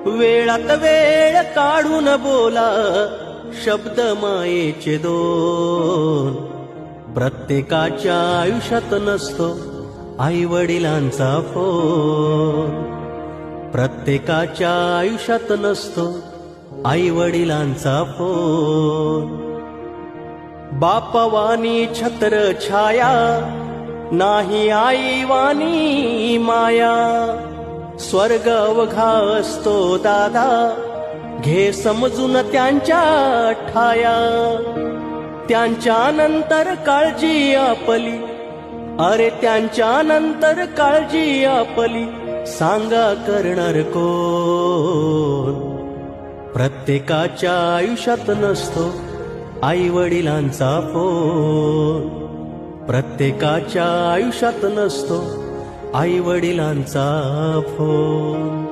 वेळात वेळ काढून बोला शब्द मायेचे दोन. प्रत्येकाच्या आयुष्यात नसतो आई वडिलांचा फोन. प्रत्येकाच्या आयुष्यात नसतो आई वडिलांचा फोन. बापवानी छत्र छाया नाही आई वाणी माया. स्वर्ग अवघा असतो दादा घे समजून त्यांच्या ठाया. त्यांच्या नंतर काळजी आपली, अरे त्यांच्या नंतर काळजी आपली, सांगा करणार कोण. प्रत्येकाच्या आयुष्यात नसतो आई वडिलांचा फोन. प्रत्येकाच्या आयुष्यात नसतो आई वडिलांचा फोन.